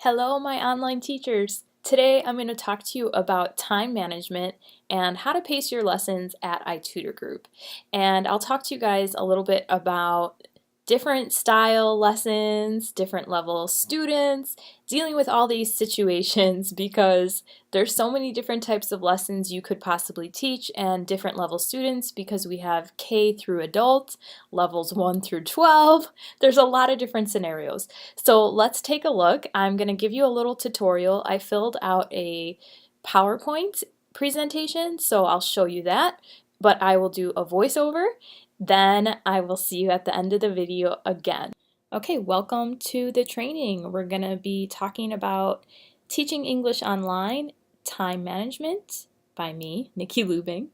Hello, my online teachers. Today I'm going to talk to you about time management and how to pace your lessons at iTutorGroup. And I'll talk to you guys a little bit about different style lessons, different level students, dealing with all these situations because there's so many different types of lessons you could possibly teach and different level students because we have K through adult, levels 1 through 12. There's a lot of different scenarios. So let's take a look. I'm going to give you a little tutorial. I filled out a PowerPoint presentation, so I'll show you that, but I will do a voiceover. Then I will see you at the end of the video again. Okay, welcome to the training. We're going to be talking about teaching English online, time management by me, Nikki Lubing.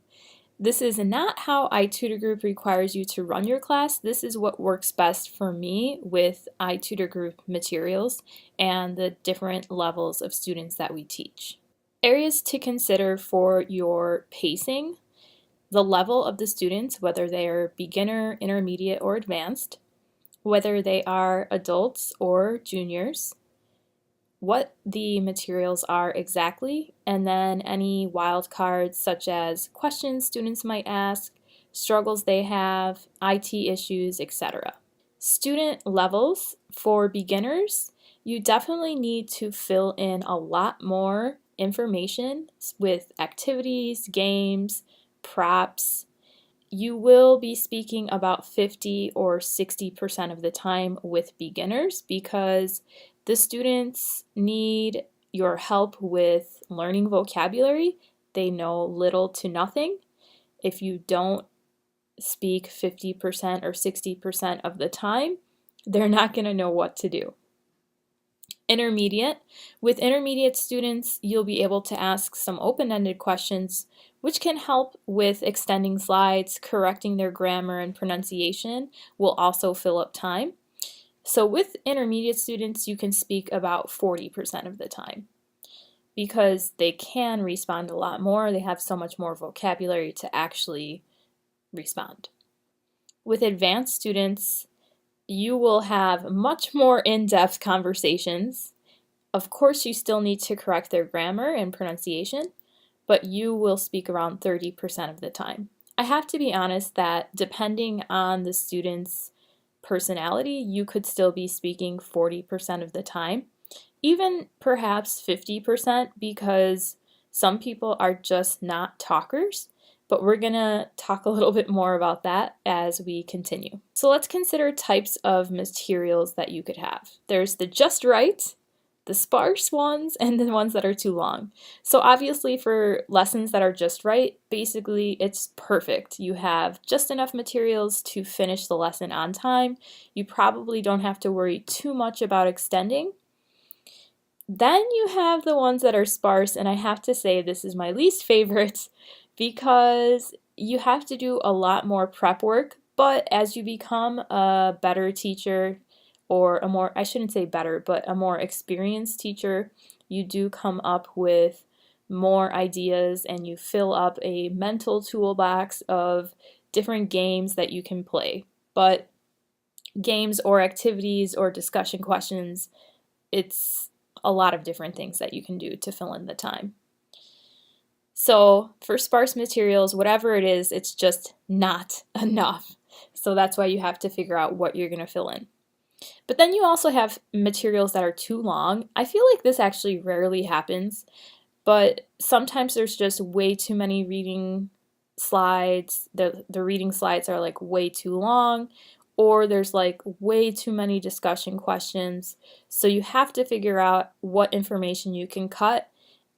This is not how iTutorGroup requires you to run your class. This is what works best for me with iTutorGroup materials and the different levels of students that we teach. Areas to consider for your pacing: the level of the students, whether they are beginner, intermediate, or advanced, whether they are adults or juniors, what the materials are exactly, and then any wildcards such as questions students might ask, struggles they have, IT issues, etc. Student levels: for beginners, you definitely need to fill in a lot more information with activities, games, props. You will be speaking about 50 or 60% of the time with beginners because the students need your help with learning vocabulary. They know little to nothing. If you don't speak 50% or 60% of the time, they're not going to know what to do. Intermediate. With intermediate students, you'll be able to ask some open-ended questions which can help with extending slides, correcting their grammar and pronunciation will also fill up time. So with intermediate students, you can speak about 40% of the time because they can respond a lot more. They have so much more vocabulary to actually respond. With advanced students, you will have much more in-depth conversations. Of course, you still need to correct their grammar and pronunciation, but you will speak around 30% of the time. I have to be honest that depending on the student's personality, you could still be speaking 40% of the time, even perhaps 50%, because some people are just not talkers. But we're going to talk a little bit more about that as we continue. So let's consider types of materials that you could have. There's the just right, the sparse ones, and the ones that are too long. So obviously for lessons that are just right, basically it's perfect. You have just enough materials to finish the lesson on time. You probably don't have to worry too much about extending. Then you have the ones that are sparse, and I have to say this is my least favorite because you have to do a lot more prep work, but as you become a better teacher, or a more, I shouldn't say better, but a more experienced teacher, you do come up with more ideas and you fill up a mental toolbox of different games that you can play. But games or activities or discussion questions, it's a lot of different things that you can do to fill in the time. So for sparse materials, whatever it is, it's just not enough. So that's why you have to figure out what you're going to fill in. But then you also have materials that are too long. I feel like this actually rarely happens, but sometimes there's just way too many reading slides. The reading slides are like way too long, or there's like way too many discussion questions. So you have to figure out what information you can cut.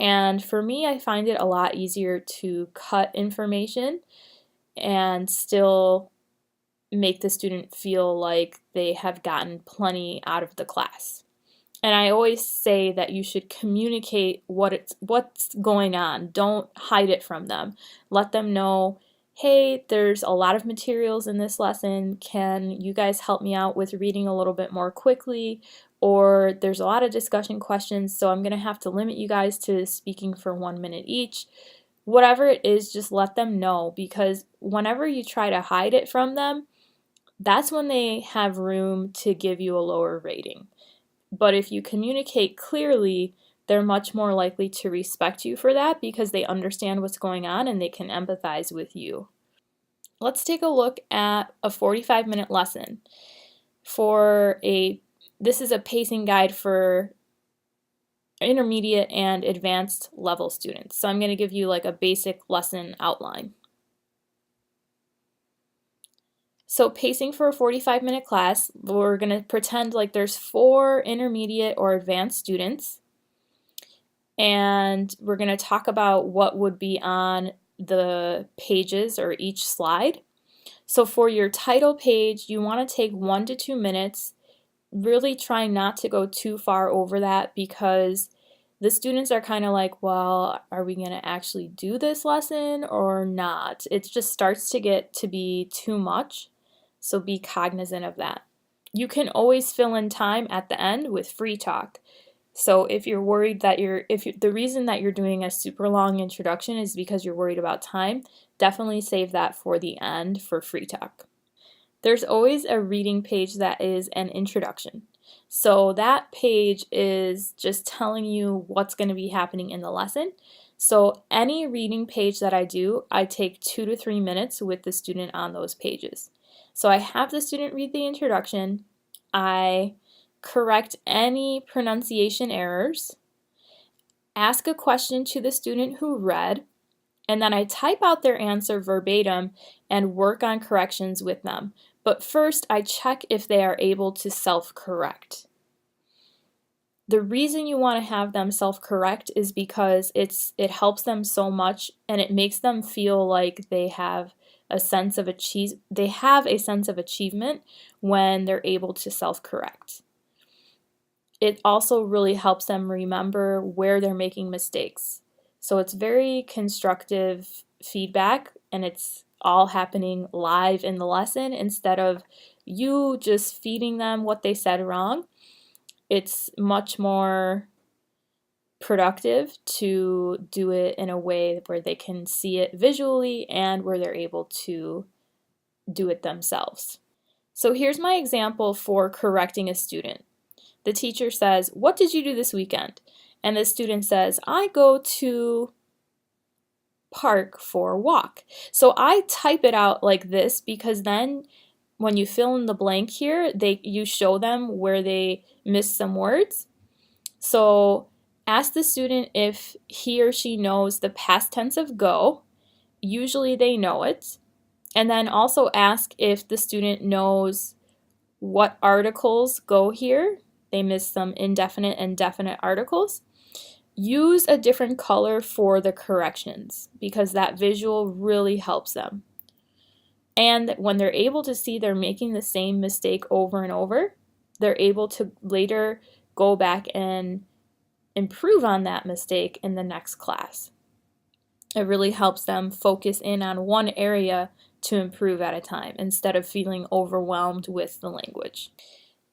And for me, I find it a lot easier to cut information and still make the student feel like they have gotten plenty out of the class. And I always say that you should communicate what's going on. Don't hide it from them. Let them know, hey, there's a lot of materials in this lesson. Can you guys help me out with reading a little bit more quickly? Or there's a lot of discussion questions, so I'm going to have to limit you guys to speaking for 1 minute each. Whatever it is, just let them know, because whenever you try to hide it from them, that's when they have room to give you a lower rating. But if you communicate clearly, they're much more likely to respect you for that because they understand what's going on and they can empathize with you. Let's take a look at a 45-minute lesson. This is a pacing guide for intermediate and advanced level students. So I'm going to give you like a basic lesson outline. So pacing for a 45-minute class, we're going to pretend like there's 4 intermediate or advanced students, and we're going to talk about what would be on the pages or each slide. So for your title page, you want to take 1 to 2 minutes. Really try not to go too far over that because the students are kind of like, well, are we going to actually do this lesson or not? It just starts to get to be too much, so be cognizant of that. You can always fill in time at the end with free talk. So if you're worried that the reason that you're doing a super long introduction is because you're worried about time, definitely save that for the end for free talk. There's always a reading page that is an introduction. So that page is just telling you what's going to be happening in the lesson. So any reading page that I do, I take 2 to 3 minutes with the student on those pages. So I have the student read the introduction, I correct any pronunciation errors, ask a question to the student who read, and then I type out their answer verbatim and work on corrections with them. But first, I check if they are able to self-correct. The reason you want to have them self-correct is because it helps them so much and it makes them feel like they have a sense of achievement when they're able to self-correct. It also really helps them remember where they're making mistakes. So it's very constructive feedback, and it's all happening live in the lesson instead of you just feeding them what they said wrong. It's much more productive to do it in a way where they can see it visually and where they're able to do it themselves. So here's my example for correcting a student. The teacher says, "What did you do this weekend?" And the student says, "I go to park for a walk." So I type it out like this because then when you fill in the blank here, you show them where they missed some words. So ask the student if he or she knows the past tense of go. Usually they know it. And then also ask if the student knows what articles go here. They missed some indefinite and definite articles. Use a different color for the corrections because that visual really helps them. And when they're able to see they're making the same mistake over and over, they're able to later go back and improve on that mistake in the next class. It really helps them focus in on one area to improve at a time instead of feeling overwhelmed with the language.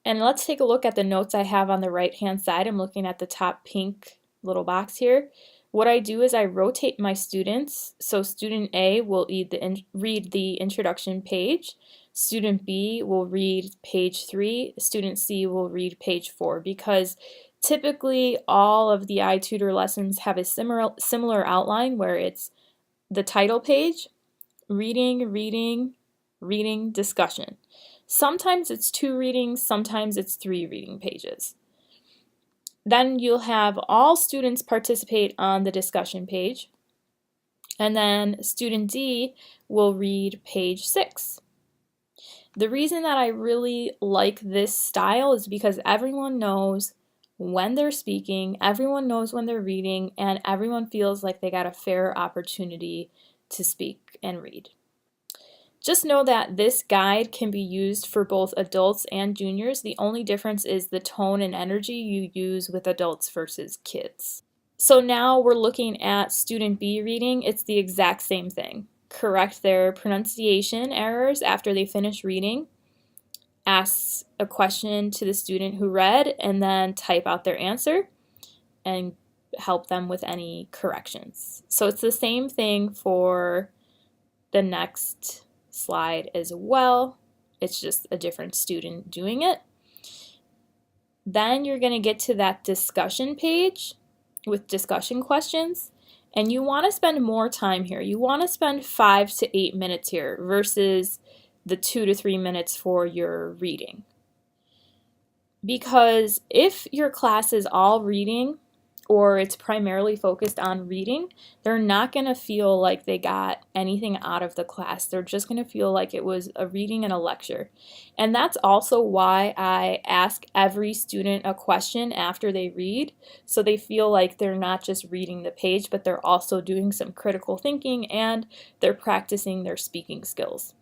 And let's take a look at the notes I have on the right-hand side. I'm looking at the top pink little box here. What I do is I rotate my students. So student A will read the introduction page. Student B will read page 3. Student C will read page 4 because typically all of the iTutor lessons have a similar outline where it's the title page, reading, reading, reading, discussion. Sometimes it's 2 readings, sometimes it's 3 reading pages. Then you'll have all students participate on the discussion page, and then student D will read page 6. The reason that I really like this style is because everyone knows when they're speaking, everyone knows when they're reading, and everyone feels like they got a fair opportunity to speak and read. Just know that this guide can be used for both adults and juniors. The only difference is the tone and energy you use with adults versus kids. So now we're looking at student B reading. It's the exact same thing. Correct their pronunciation errors after they finish reading. Ask a question to the student who read and then type out their answer and help them with any corrections. So it's the same thing for the next slide as well. It's just a different student doing it. Then you're going to get to that discussion page with discussion questions, and you want to spend more time here. You want to spend 5 to 8 minutes here versus the 2 to 3 minutes for your reading. Because if your class is all reading, or it's primarily focused on reading, they're not going to feel like they got anything out of the class. They're just going to feel like it was a reading and a lecture. And that's also why I ask every student a question after they read, so they feel like they're not just reading the page, but they're also doing some critical thinking and they're practicing their speaking skills.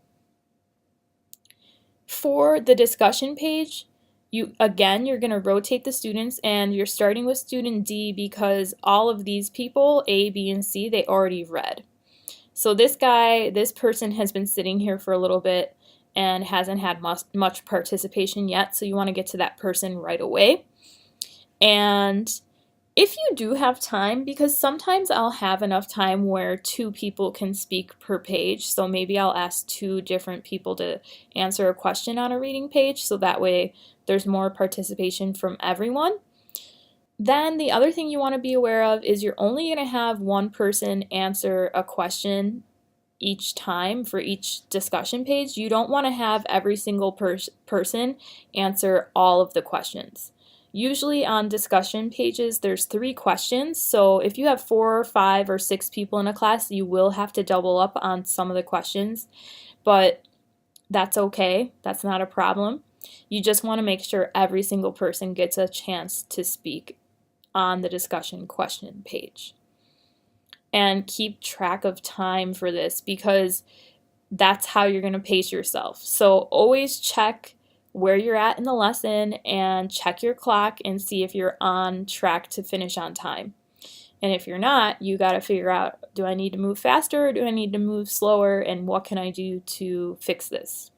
For the discussion page, you're going to rotate the students, and you're starting with student D because all of these people, A, B, and C, they already read. So this person has been sitting here for a little bit and hasn't had much participation yet, so you want to get to that person right away. And if you do have time, because sometimes I'll have enough time where 2 people can speak per page, so maybe I'll ask 2 different people to answer a question on a reading page, so that way there's more participation from everyone. Then the other thing you want to be aware of is you're only going to have one person answer a question each time for each discussion page. You don't want to have every single person answer all of the questions. Usually on discussion pages, there's 3 questions, so if you have 4 or 5 or 6 people in a class, you will have to double up on some of the questions, but that's okay. That's not a problem. You just want to make sure every single person gets a chance to speak on the discussion question page. And keep track of time for this, because that's how you're going to pace yourself. So always check where you're at in the lesson and check your clock and see if you're on track to finish on time. And if you're not, you got to figure out, do I need to move faster or do I need to move slower, and what can I do to fix this?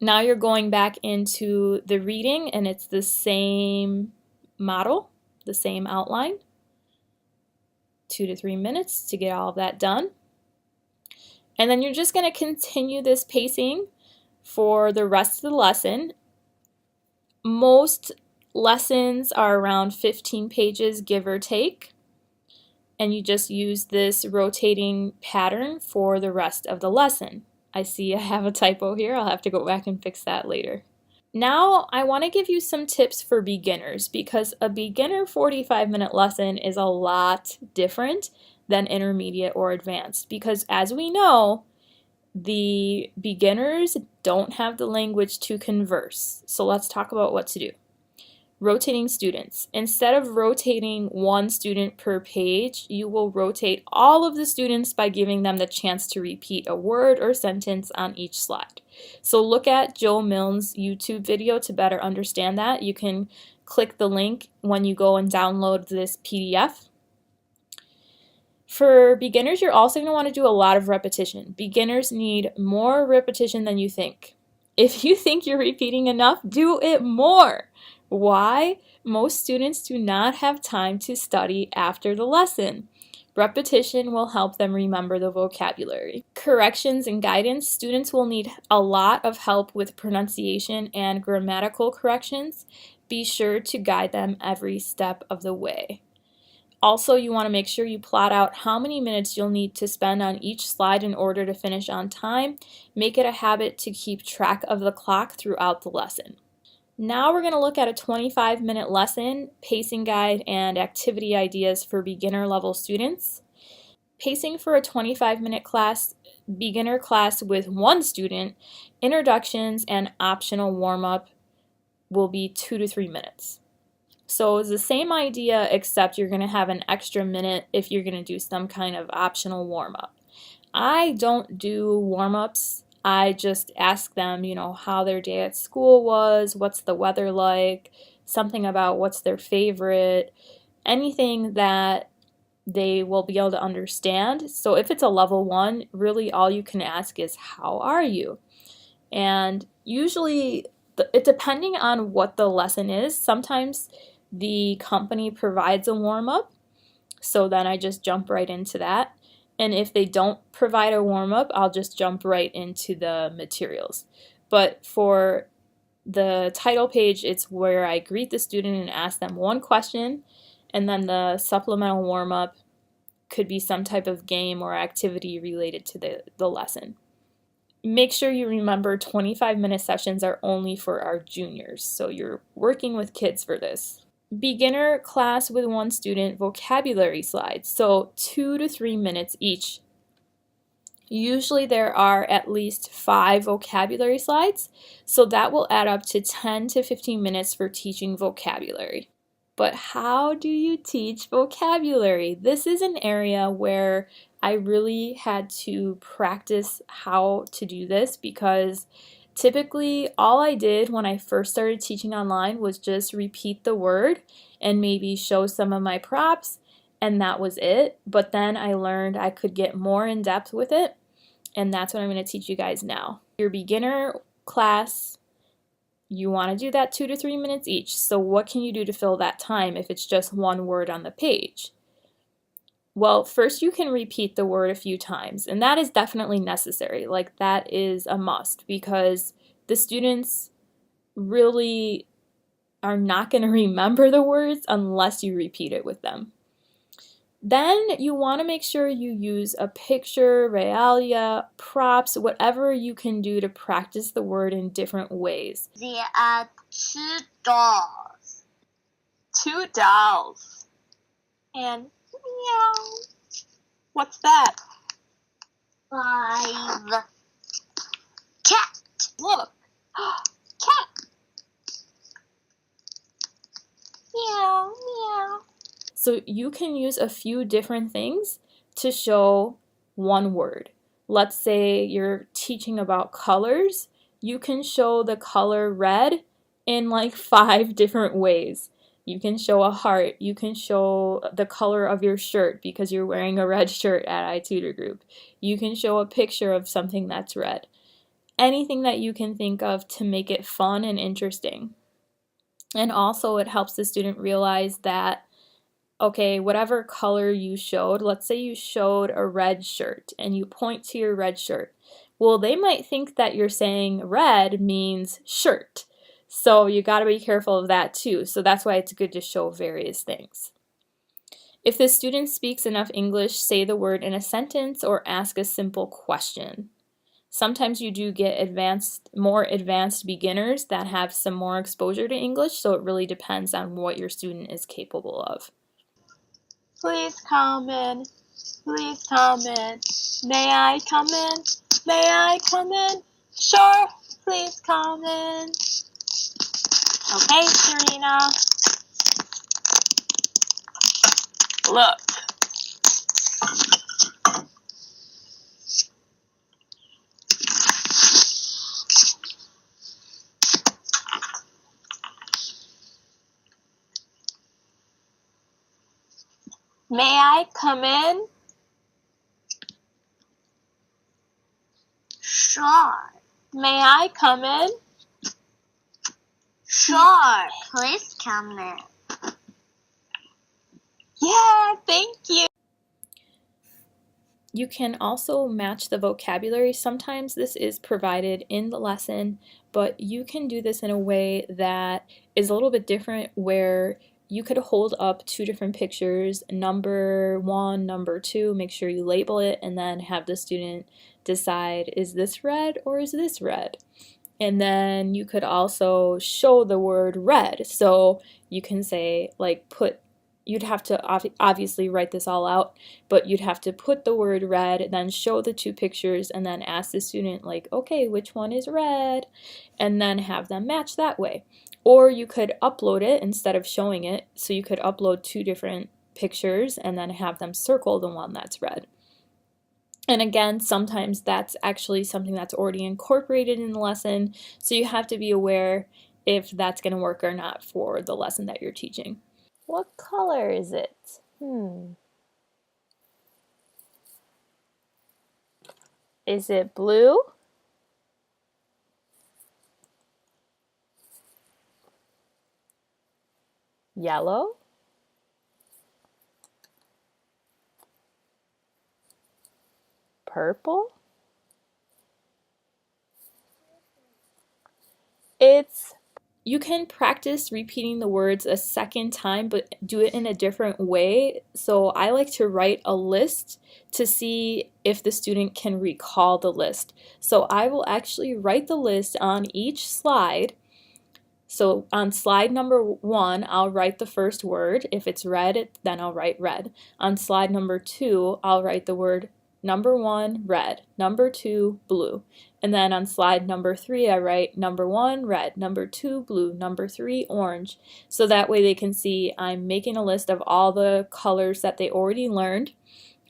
Now you're going back into the reading, and it's the same model, the same outline. 2 to 3 minutes to get all of that done. And then you're just going to continue this pacing for the rest of the lesson. Most lessons are around 15 pages, give or take. And you just use this rotating pattern for the rest of the lesson. I see I have a typo here. I'll have to go back and fix that later. Now I want to give you some tips for beginners, because a beginner 45-minute lesson is a lot different than intermediate or advanced, because as we know, the beginners don't have the language to converse. So let's talk about what to do. Rotating students. Instead of rotating 1 student per page, you will rotate all of the students by giving them the chance to repeat a word or sentence on each slide. So look at Joe Milne's YouTube video to better understand that. You can click the link when you go and download this PDF. For beginners, you're also going to want to do a lot of repetition. Beginners need more repetition than you think. If you think you're repeating enough, do it more. Why? Most students do not have time to study after the lesson. Repetition will help them remember the vocabulary. Corrections and guidance. Students will need a lot of help with pronunciation and grammatical corrections. Be sure to guide them every step of the way. Also, you want to make sure you plot out how many minutes you'll need to spend on each slide in order to finish on time. Make it a habit to keep track of the clock throughout the lesson. Now we're going to look at a 25-minute lesson, pacing guide, and activity ideas for beginner level students. Pacing for a 25-minute class, beginner class with 1 student, introductions and optional warm-up will be 2 to 3 minutes. So it's the same idea, except you're going to have an extra minute if you're going to do some kind of optional warm-up. I don't do warm-ups. I just ask them, how their day at school was, what's the weather like, something about what's their favorite, anything that they will be able to understand. So if it's a level 1, really all you can ask is, how are you? And usually, depending on what the lesson is, sometimes the company provides a warm-up, so then I just jump right into that. And if they don't provide a warm-up, I'll just jump right into the materials. But for the title page, it's where I greet the student and ask them one question, and then the supplemental warm-up could be some type of game or activity related to the lesson. Make sure you remember 25-minute sessions are only for our juniors, so you're working with kids for this. Beginner class with one student vocabulary slides, so 2 to 3 minutes each. Usually there are at least 5 vocabulary slides, so that will add up to 10 to 15 minutes for teaching vocabulary. But how do you teach vocabulary? This is an area where I really had to practice how to do this, because typically all I did when I first started teaching online was just repeat the word and maybe show some of my props, and that was it. But then I learned I could get more in depth with it, and that's what I'm going to teach you guys now. Your beginner class, you want to do that 2 to 3 minutes each. So what can you do to fill that time if it's just one word on the page? Well, first you can repeat the word a few times, and that is definitely necessary. Like, that is a must, because the students really are not going to remember the words unless you repeat it with them. Then you want to make sure you use a picture, realia, props, whatever you can do to practice the word in different ways. There are 2 dolls. 2 dolls. And meow. What's that? 5 cat. Look. Cat. Meow, meow. So you can use a few different things to show one word. Let's say you're teaching about colors. You can show the color red in like 5 different ways. You can show a heart. You can show the color of your shirt because you're wearing a red shirt at iTutorGroup. You can show a picture of something that's red. Anything that you can think of to make it fun and interesting. And also it helps the student realize that, okay, whatever color you showed, let's say you showed a red shirt and you point to your red shirt. Well, they might think that you're saying red means shirt. So you got to be careful of that too. So that's why it's good to show various things. If the student speaks enough English, say the word in a sentence or ask a simple question. Sometimes you do get more advanced beginners that have some more exposure to English, so it really depends on what your student is capable of. Please come in. Please come in. May I come in? May I come in? Sure, please come in. Okay, Serena. Look. May I come in? Sure. May I come in? Sure. Please come in. Yeah, thank you. You can also match the vocabulary. Sometimes this is provided in the lesson, but you can do this in a way that is a little bit different, where you could hold up 2 different pictures, number 1, number 2, make sure you label it, and then have the student decide, is this red or is this red? And then you could also show the word red. So you can say, like, you'd have to obviously write this all out, but you'd have to put the word red, then show the 2 pictures, and then ask the student, like, okay, which one is red? And then have them match that way. Or you could upload it instead of showing it. So you could upload 2 different pictures and then have them circle the one that's red. And again, sometimes that's actually something that's already incorporated in the lesson, so you have to be aware if that's going to work or not for the lesson that you're teaching. What color is it? Is it blue? Yellow? Purple? grades. You can practice repeating the words a second time, but do it in a different way. So I like to write a list to see if the student can recall the list. So I will actually write the list on each slide. So on slide number 1, I'll write the first word. If it's red, then I'll write red. On slide number 2, I'll write the word number 1, red, number 2, blue. And then on slide number 3, I write number 1, red, number 2, blue, number 3, orange. So that way they can see I'm making a list of all the colors that they already learned.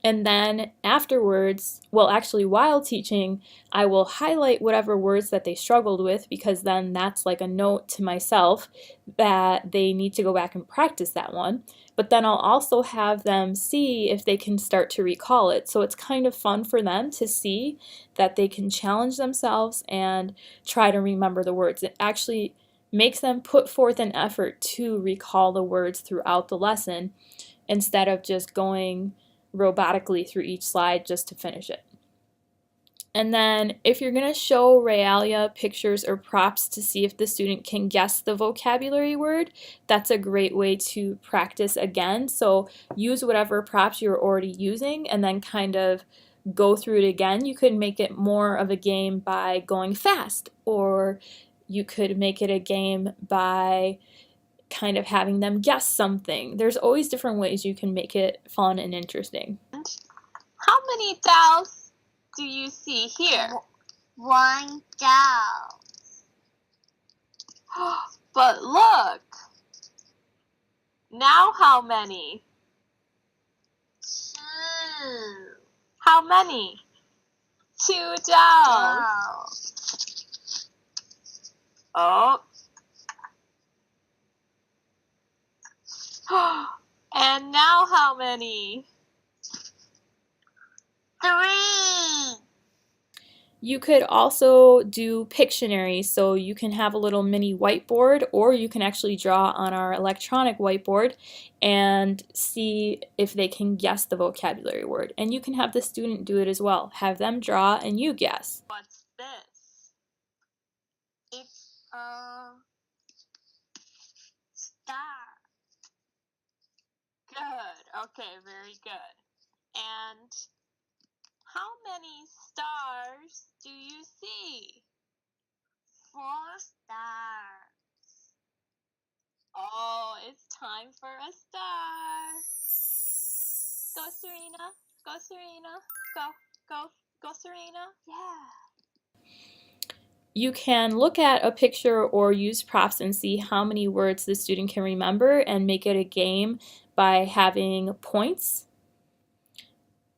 And then afterwards, well, actually while teaching, I will highlight whatever words that they struggled with, because then that's like a note to myself that they need to go back and practice that one. But then I'll also have them see if they can start to recall it. So it's kind of fun for them to see that they can challenge themselves and try to remember the words. It actually makes them put forth an effort to recall the words throughout the lesson instead of just going robotically through each slide just to finish it. And then if you're going to show realia, pictures, or props to see if the student can guess the vocabulary word, that's a great way to practice again. So use whatever props you're already using and then kind of go through it again. You could make it more of a game by going fast, or you could make it a game by kind of having them guess something. There's always different ways you can make it fun and interesting. How many dolls do you see here? 1 doll. But look! Now how many? 2 How many? 2 dolls. dolls. Oh. And now how many? 3 You could also do Pictionary, so you can have a little mini whiteboard, or you can actually draw on our electronic whiteboard and see if they can guess the vocabulary word. And you can have the student do it as well. Have them draw and you guess. What's this? It's a star. Good. Okay, very good. And how many stars do you see? 4 stars. Oh, it's time for a star. Go, Serena. Go, Serena. Go, Serena. Yeah. You can look at a picture or use props and see how many words the student can remember and make it a game by having points.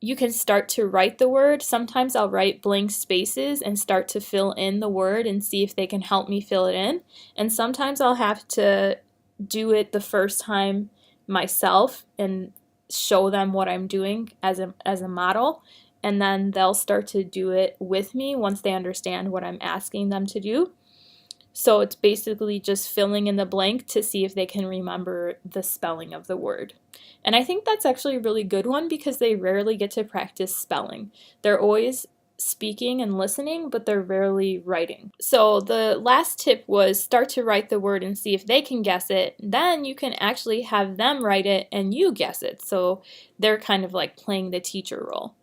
You can start to write the word. Sometimes I'll write blank spaces and start to fill in the word and see if they can help me fill it in. And sometimes I'll have to do it the first time myself and show them what I'm doing as a model. And then they'll start to do it with me once they understand what I'm asking them to do. So it's basically just filling in the blank to see if they can remember the spelling of the word. And I think that's actually a really good one because they rarely get to practice spelling. They're always speaking and listening, but they're rarely writing. So the last tip was start to write the word and see if they can guess it. Then you can actually have them write it and you guess it. So they're kind of like playing the teacher role.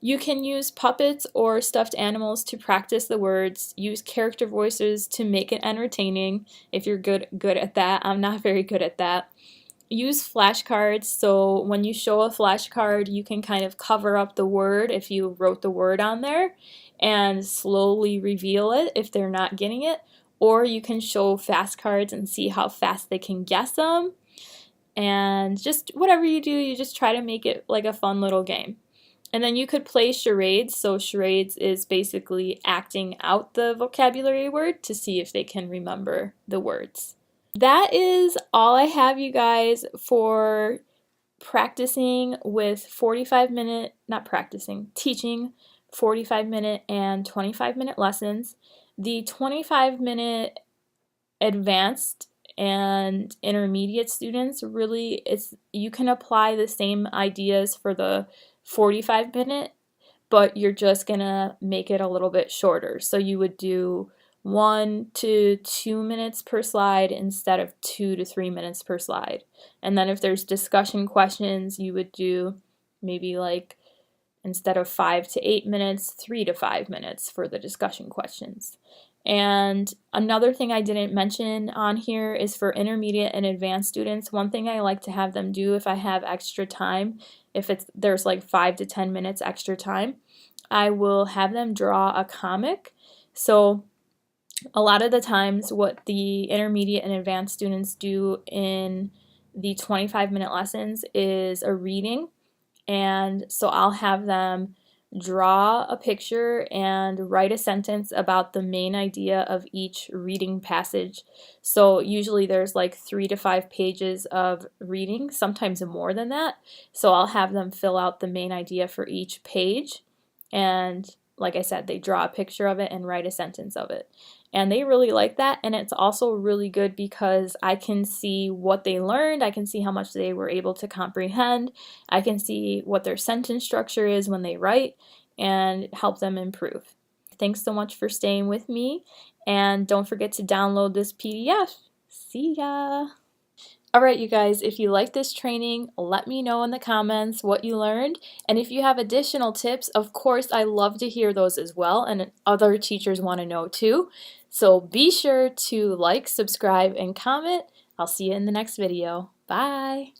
You can use puppets or stuffed animals to practice the words. Use character voices to make it entertaining if you're good at that. I'm not very good at that. Use flashcards, so when you show a flashcard, you can kind of cover up the word if you wrote the word on there and slowly reveal it if they're not getting it. Or you can show fast cards and see how fast they can guess them. And just whatever you do, you just try to make it like a fun little game. And then you could play charades. So charades is basically acting out the vocabulary word to see if they can remember the words. That is all I have, you guys, for practicing with teaching 45-minute and 25-minute lessons. The 25-minute advanced and intermediate students, really, you can apply the same ideas for the 45-minute, but you're just gonna make it a little bit shorter. So you would do 1 to 2 minutes per slide instead of 2 to 3 minutes per slide. And then if there's discussion questions, you would do maybe like instead of 5 to 8 minutes, 3 to 5 minutes for the discussion questions. And another thing I didn't mention on here is for intermediate and advanced students. One thing I like to have them do if I have extra time, if there's like 5 to 10 minutes extra time, I will have them draw a comic. So a lot of the times what the intermediate and advanced students do in the 25-minute lessons is a reading. And so I'll have them draw a picture and write a sentence about the main idea of each reading passage. So usually there's like 3 to 5 pages of reading, sometimes more than that. So I'll have them fill out the main idea for each page, and like I said, they draw a picture of it and write a sentence of it. And they really like that, and it's also really good because I can see what they learned, I can see how much they were able to comprehend, I can see what their sentence structure is when they write, and help them improve. Thanks so much for staying with me, and don't forget to download this PDF. See ya! Alright you guys, if you like this training, let me know in the comments what you learned, and if you have additional tips, of course I love to hear those as well, and other teachers want to know too. So be sure to like, subscribe, and comment. I'll see you in the next video. Bye!